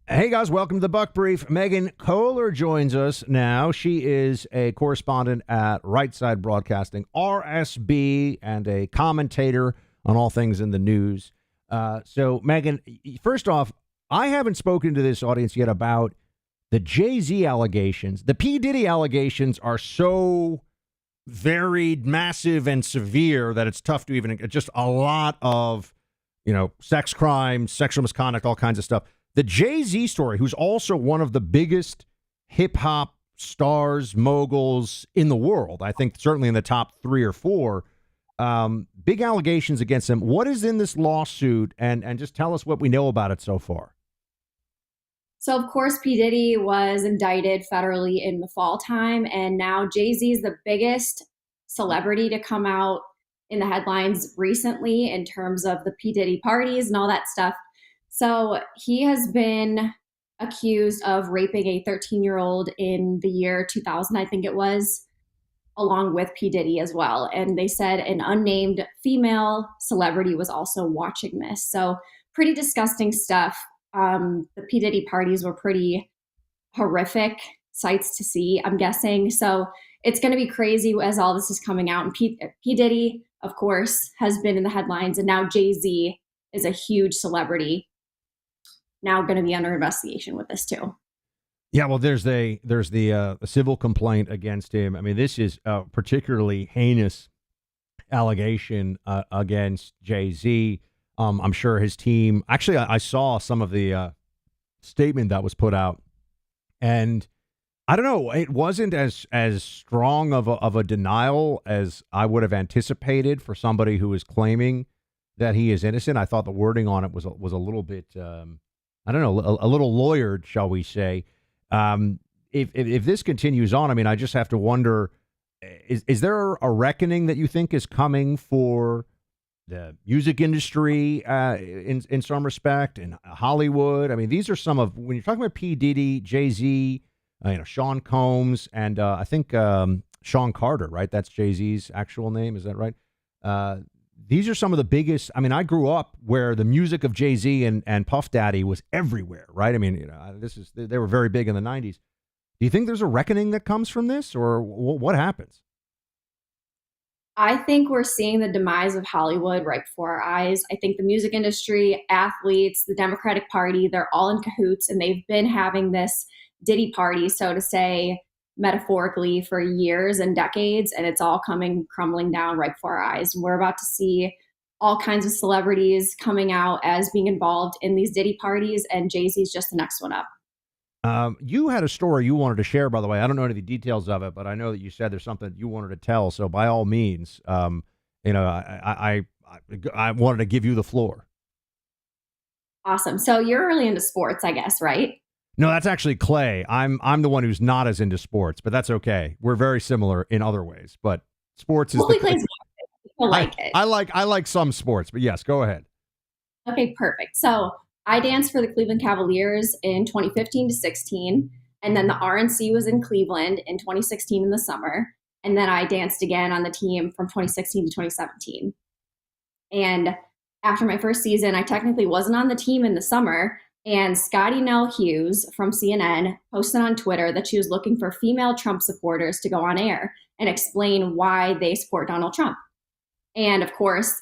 Hey guys, welcome to the Buck Brief. Megan Kohler joins us now. She is a correspondent at Right Side Broadcasting, RSB, and a commentator on all things in the news. So, Megan, first off, I haven't spoken to this audience yet about the Jay-Z allegations. The P. Diddy allegations are so varied, massive, and severe that it's tough to even, just a lot of, sex crimes, sexual misconduct, all kinds of stuff. The Jay-Z story, who's also one of the biggest hip-hop stars, moguls in the world, I think certainly in the top 3 or 4, big allegations against him. What is in this lawsuit? And just tell us what we know about it so far. So, of course, P. Diddy was indicted federally in the fall time, and now Jay-Z is the biggest celebrity to come out in the headlines recently in terms of the P. Diddy parties and all that stuff. So he has been accused of raping a 13-year-old in the year 2000, I think it was, along with P. Diddy as well. And they said an unnamed female celebrity was also watching this. So pretty disgusting stuff. The P. Diddy parties were pretty horrific sights to see, I'm guessing. So it's going to be crazy as all this is coming out. And P. Diddy, of course, has been in the headlines. And now Jay-Z is a huge celebrity, now going to be under investigation with this too. Yeah, well, there's the civil complaint against him. I mean, this is a particularly heinous allegation against Jay-Z. I'm sure his team. Actually, I saw some of the statement that was put out, and I don't know. It wasn't as strong of a denial as I would have anticipated for somebody who is claiming that he is innocent. I thought the wording on it was a little bit. I don't know, a little lawyered, shall we say. If this continues on, I mean, I just have to wonder, is there a reckoning that you think is coming for the music industry in some respect, in Hollywood? I mean, these are some of, when you're talking about P. Diddy, Jay-Z, Sean Combs, and I think Sean Carter, right? That's Jay-Z's actual name. Is that right? These are some of the biggest. I mean, I grew up where the music of Jay-Z and Puff Daddy was everywhere, right? I mean, they were very big in the 90s. Do you think there's a reckoning that comes from this, or what happens? I think we're seeing the demise of Hollywood right before our eyes. I think the music industry, athletes, the Democratic Party, they're all in cahoots, and they've been having this Diddy party, so to say, metaphorically, for years and decades, and it's all crumbling down right before our eyes. And we're about to see all kinds of celebrities coming out as being involved in these Diddy parties, and Jay-Z's just the next one up. You had a story you wanted to share, by the way. I don't know any of the details of it, but I know that you said there's something you wanted to tell. So by all means, I wanted to give you the floor. Awesome. So you're really into sports, I guess, right? No, that's actually Clay. I'm the one who's not as into sports, but that's okay. We're very similar in other ways, but sports is He plays people like it. I like some sports, but yes, go ahead. Okay, perfect. So I danced for the Cleveland Cavaliers in 2015 to 16, and then the RNC was in Cleveland in 2016 in the summer, and then I danced again on the team from 2016 to 2017. And after my first season, I technically wasn't on the team in the summer. And Scotty Nell Hughes from CNN posted on Twitter that she was looking for female Trump supporters to go on air and explain why they support Donald Trump. And of course,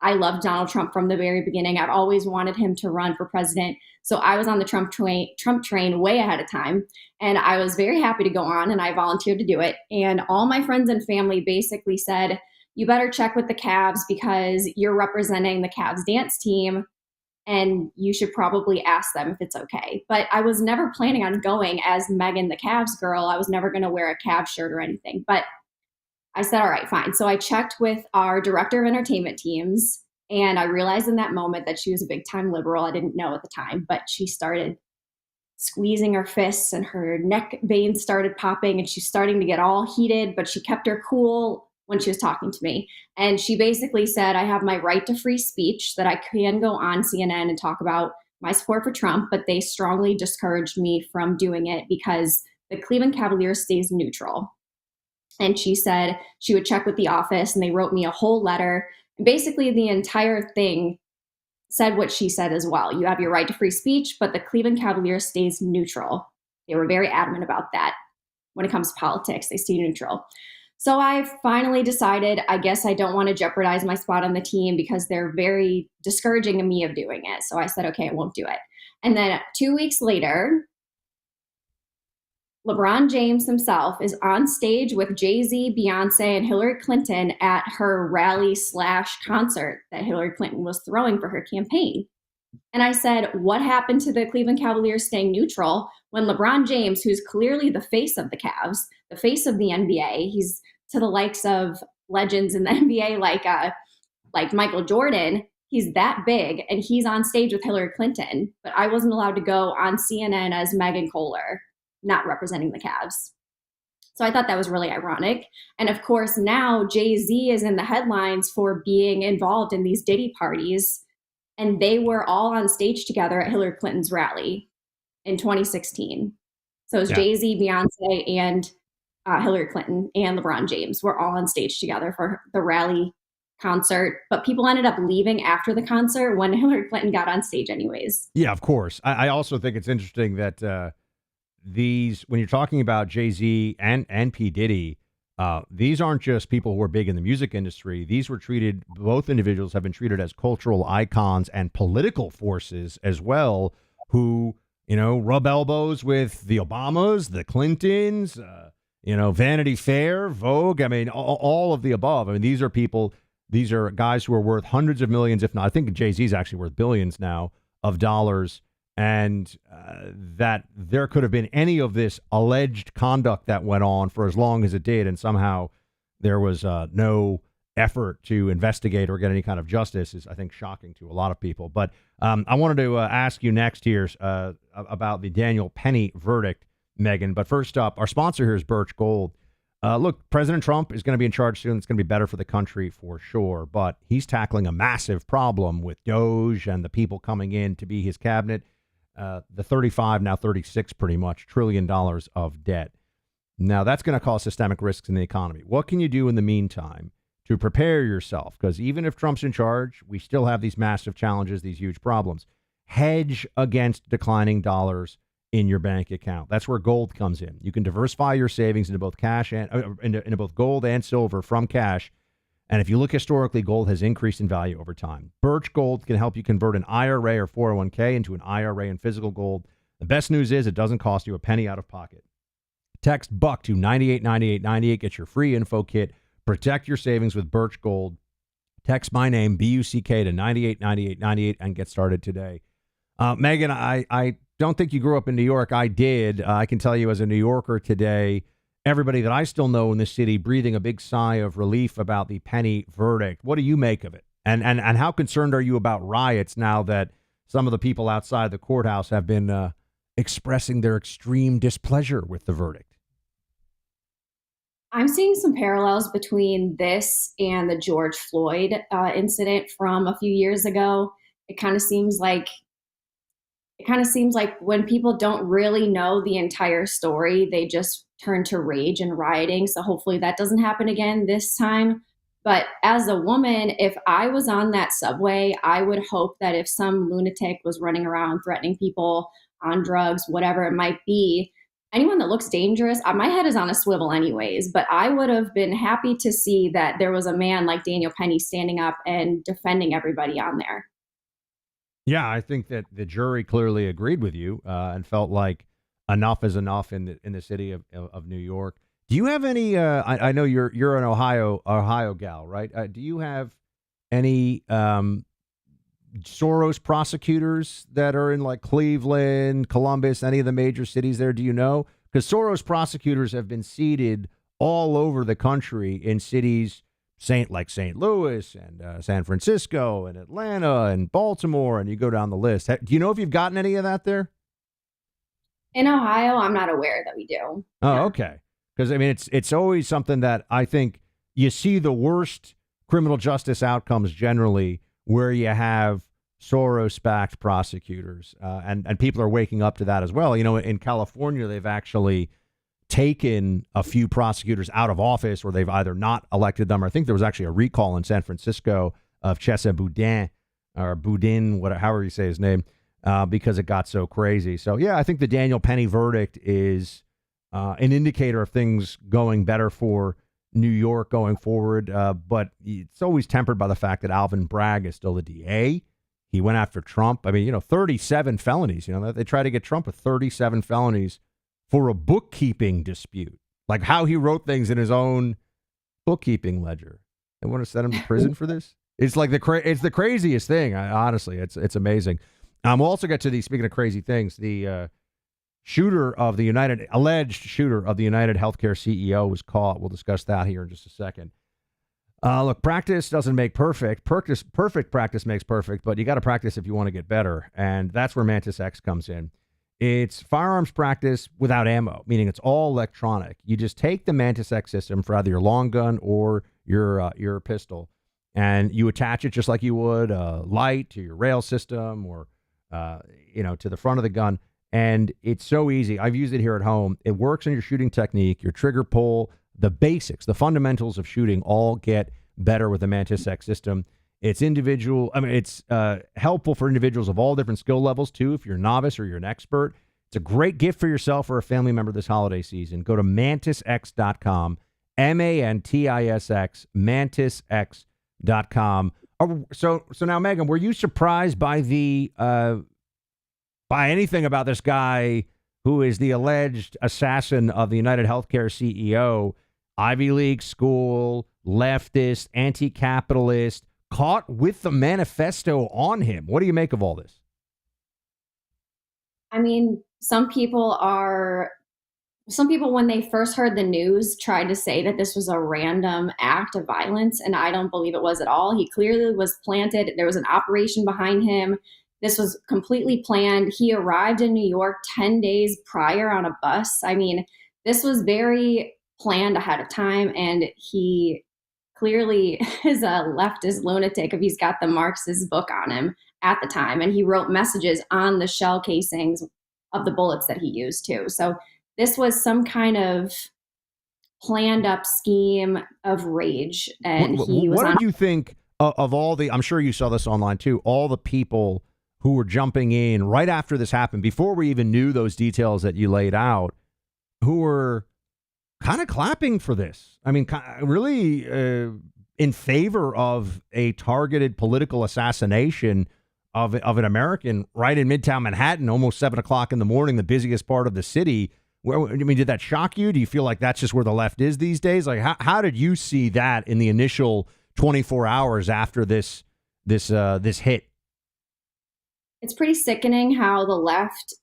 I loved Donald Trump from the very beginning. I've always wanted him to run for president. So I was on the Trump train way ahead of time. And I was very happy to go on, and I volunteered to do it. And all my friends and family basically said, you better check with the Cavs because you're representing the Cavs dance team, and you should probably ask them if it's okay. But I was never planning on going as Megan, the Cavs girl. I was never going to wear a Cavs shirt or anything. But I said, all right, fine. So I checked with our director of entertainment teams, and I realized in that moment that she was a big time liberal. I didn't know at the time, but she started squeezing her fists and her neck veins started popping, and she's starting to get all heated, but she kept her cool when she was talking to me. And she basically said, I have my right to free speech, that I can go on CNN and talk about my support for Trump, but they strongly discouraged me from doing it because the Cleveland Cavaliers stays neutral. And she said she would check with the office, and they wrote me a whole letter. And basically the entire thing said what she said as well. You have your right to free speech, but the Cleveland Cavaliers stays neutral. They were very adamant about that. When it comes to politics, they stay neutral. So I finally decided, I guess I don't want to jeopardize my spot on the team because they're very discouraging to me of doing it. So I said, okay, I won't do it. And then 2 weeks later, LeBron James himself is on stage with Jay-Z, Beyonce, and Hillary Clinton at her rally/concert that Hillary Clinton was throwing for her campaign. And I said, what happened to the Cleveland Cavaliers staying neutral when LeBron James, who's clearly the face of the Cavs, the face of the NBA, he's to the likes of legends in the NBA like Michael Jordan, he's that big, and he's on stage with Hillary Clinton, but I wasn't allowed to go on CNN as Megan Kohler, not representing the Cavs. So I thought that was really ironic. And of course, now Jay-Z is in the headlines for being involved in these Diddy parties. And they were all on stage together at Hillary Clinton's rally in 2016. So it was Jay-Z, Beyonce, and Hillary Clinton and LeBron James were all on stage together for the rally concert. But people ended up leaving after the concert when Hillary Clinton got on stage anyways. Yeah, of course. I also think it's interesting that when you're talking about Jay-Z and P. Diddy, these aren't just people who are big in the music industry. Both individuals have been treated as cultural icons and political forces as well, who, rub elbows with the Obamas, the Clintons, Vanity Fair, Vogue. I mean, all of the above. I mean, these are guys who are worth hundreds of millions, if not, I think Jay-Z is actually worth billions now of dollars. And that there could have been any of this alleged conduct that went on for as long as it did, and somehow there was no effort to investigate or get any kind of justice is, I think, shocking to a lot of people. But I wanted to ask you next here about the Daniel Penny verdict, Megan. But first up, our sponsor here is Birch Gold. Look, President Trump is going to be in charge soon. It's going to be better for the country for sure. But he's tackling a massive problem with Doge and the people coming in to be his cabinet. The 35, now 36 pretty much, $1 trillion of debt. Now, that's going to cause systemic risks in the economy. What can you do in the meantime to prepare yourself? Because even if Trump's in charge, we still have these massive challenges, these huge problems. Hedge against declining dollars in your bank account. That's where gold comes in. You can diversify your savings into both cash and into both gold and silver from cash. And if you look historically, gold has increased in value over time. Birch Gold can help you convert an IRA or 401k into an IRA in physical gold. The best news is it doesn't cost you a penny out of pocket. Text Buck to 989898. Get your free info kit. Protect your savings with Birch Gold. Text my name, BUCK, to 989898 and get started today. Megan, I don't think you grew up in New York. I did. I can tell you as a New Yorker today, everybody that I still know in the city breathing a big sigh of relief about the Penny verdict. What do you make of it? And how concerned are you about riots now that some of the people outside the courthouse have been expressing their extreme displeasure with the verdict? I'm seeing some parallels between this and the George Floyd incident from a few years ago. It kind of seems like when people don't really know the entire story, they just turn to rage and rioting. So hopefully that doesn't happen again this time. But as a woman, if I was on that subway, I would hope that if some lunatic was running around threatening people on drugs, whatever it might be, anyone that looks dangerous, my head is on a swivel anyways, but I would have been happy to see that there was a man like Daniel Penny standing up and defending everybody on there. Yeah, I think that the jury clearly agreed with you and felt like enough is enough in the city of New York. Do you have any? I know you're an Ohio gal, right? Do you have any Soros prosecutors that are in like Cleveland, Columbus, any of the major cities there? Do you know? Because Soros prosecutors have been seated all over the country in cities like St. Louis and San Francisco and Atlanta and Baltimore, and you go down the list. Do you know if you've gotten any of that there? In Ohio, I'm not aware that we do. Oh, okay. Because, I mean, it's always something that I think you see the worst criminal justice outcomes generally where you have Soros-backed prosecutors, and people are waking up to that as well. You know, in California, they've actually taken a few prosecutors out of office, or they've either not elected them, or I think there was actually a recall in San Francisco of Chesa Boudin, or Boudin, whatever, however you say his name, because it got so crazy. So, yeah, I think the Daniel Penny verdict is an indicator of things going better for New York going forward. But it's always tempered by the fact that Alvin Bragg is still the DA. He went after Trump. I mean, 37 felonies. They try to get Trump with 37 felonies for a bookkeeping dispute, like how he wrote things in his own bookkeeping ledger. They want to send him to prison for this. It's like it's the craziest thing. Honestly, it's amazing. We'll also get to speaking of crazy things, the alleged shooter of the United Healthcare CEO was caught. We'll discuss that here in just a second. Look, practice doesn't make perfect. Perfect practice makes perfect, but you got to practice if you want to get better. And that's where Mantis X comes in. It's firearms practice without ammo, meaning it's all electronic. You just take the Mantis X system for either your long gun or your pistol, and you attach it just like you would a light to your rail system or, to the front of the gun. And it's so easy. I've used it here at home. It works on your shooting technique, your trigger pull, the basics, the fundamentals of shooting all get better with the Mantis X system. It's individual. I mean, it's helpful for individuals of all different skill levels, too, if you're a novice or you're an expert. It's a great gift for yourself or a family member this holiday season. Go to mantisx.com, MANTISX, mantisx.com. So now, Megan, were you surprised by by anything about this guy who is the alleged assassin of the United Healthcare CEO, Ivy League school, leftist, anti-capitalist, caught with the manifesto on him? What do you make of all this? I mean, some people, when they first heard the news, tried to say that this was a random act of violence, and I don't believe it was at all. He clearly was planted. There was an operation behind him. This was completely planned. He arrived in New York 10 days prior on a bus. I mean, this was very planned ahead of time, and he clearly is a leftist lunatic if he's got the Marxist book on him at the time. And he wrote messages on the shell casings of the bullets that he used too. So this was some kind of planned up scheme of rage. And what did you think of all I'm sure you saw this online too, all the people who were jumping in right after this happened, before we even knew those details that you laid out, who were kind of clapping for this? I mean, really in favor of a targeted political assassination of an American right in Midtown Manhattan, almost 7 o'clock in the morning, the busiest part of the city. Did that shock you? Do you feel like that's just where the left is these days? Like, how did you see that in the initial 24 hours after this hit? It's pretty sickening how the left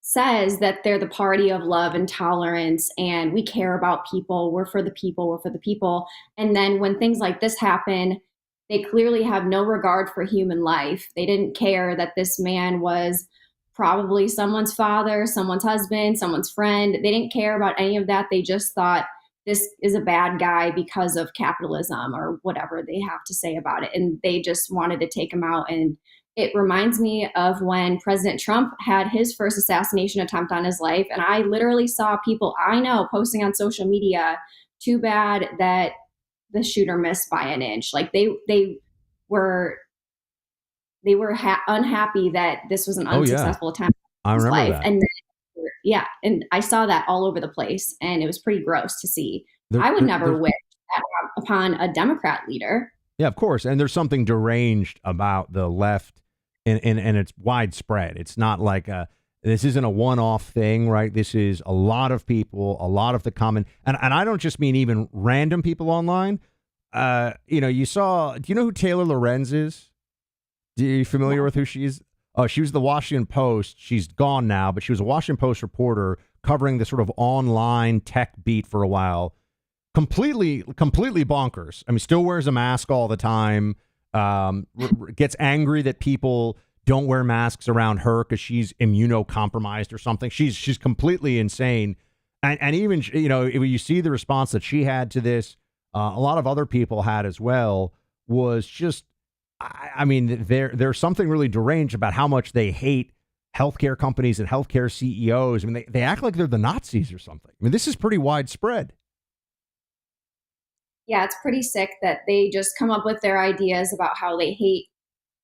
says that they're the party of love and tolerance, and we care about people. We're for the people. We're for the people. And then when things like this happen, they clearly have no regard for human life. They didn't care that this man was probably someone's father, someone's husband, someone's friend. They didn't care about any of that. They just thought this is a bad guy because of capitalism or whatever they have to say about it. And they just wanted to take him out. And it reminds me of when President Trump had his first assassination attempt on his life. And I literally saw people I know posting on social media, too bad that the shooter missed by an inch. Like they were unhappy that this was an unsuccessful attempt on his life. That. And then, and I saw that all over the place, and it was pretty gross to see. I would never wish that upon a Democrat leader. Yeah, of course. And there's something deranged about the left, and it's widespread. It's not like this isn't a one-off thing, right? This is a lot of people, a lot of the common, and I don't just mean even random people online. You saw, do you know who Taylor Lorenz is? Are you familiar with who she is? Oh, she was the Washington Post. She's gone now, but she was a Washington Post reporter covering the sort of online tech beat for a while. Completely bonkers. I mean, still wears a mask all the time. Gets angry that people don't wear masks around her because she's immunocompromised or something. She's completely insane. And even, you see the response that she had to this, a lot of other people had as well, was just, I mean, there's something really deranged about how much they hate healthcare companies and healthcare CEOs. I mean, they act like they're the Nazis or something. I mean, this is pretty widespread. Yeah, it's pretty sick that they just come up with their ideas about how they hate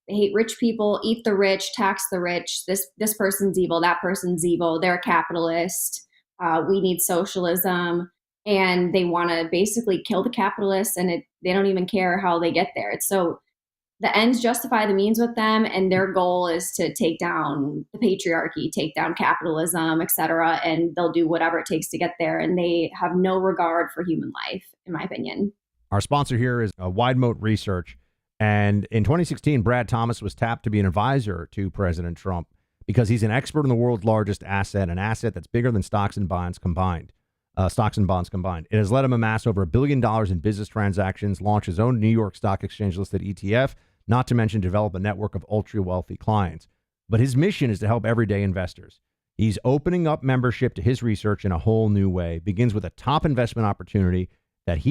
They hate rich people, eat the rich, tax the rich. This person's evil, that person's evil. They're a capitalist. We need socialism. And they want to basically kill the capitalists, and they don't even care how they get there. It's so the ends justify the means with them, and their goal is to take down the patriarchy, take down capitalism, et cetera, and they'll do whatever it takes to get there, and they have no regard for human life, in my opinion. Our sponsor here is Wide Moat Research, and in 2016, Brad Thomas was tapped to be an advisor to President Trump because he's an expert in the world's largest asset, an asset that's bigger than stocks and bonds combined. It has let him amass over $1 billion in business transactions, launch his own New York Stock Exchange listed ETF, not to mention develop a network of ultra wealthy clients. But his mission is to help everyday investors. He's opening up membership to his research in a whole new way. Begins with a top investment opportunity that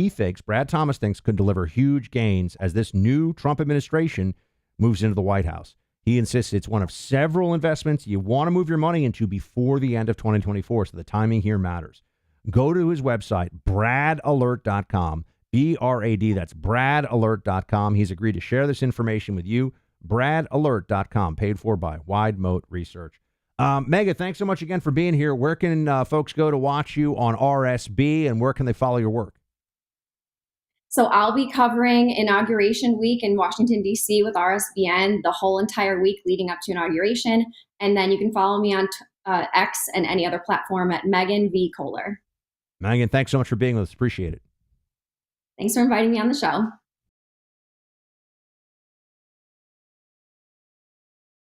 Brad Thomas thinks, could deliver huge gains as this new Trump administration moves into the White House. He insists it's one of several investments you want to move your money into before the end of 2024, so the timing here matters. Go to his website, bradalert.com, B-R-A-D, that's bradalert.com. He's agreed to share this information with you, bradalert.com, paid for by Wide Moat Research. Megan, thanks so much again for being here. Where can folks go to watch you on RSB, and where can they follow your work? So I'll be covering Inauguration Week in Washington, D.C. with RSBN the whole entire week leading up to inauguration. And then you can follow me on X and any other platform at Megan V. Kohler. Megan, thanks so much for being with us. Appreciate it. Thanks for inviting me on the show.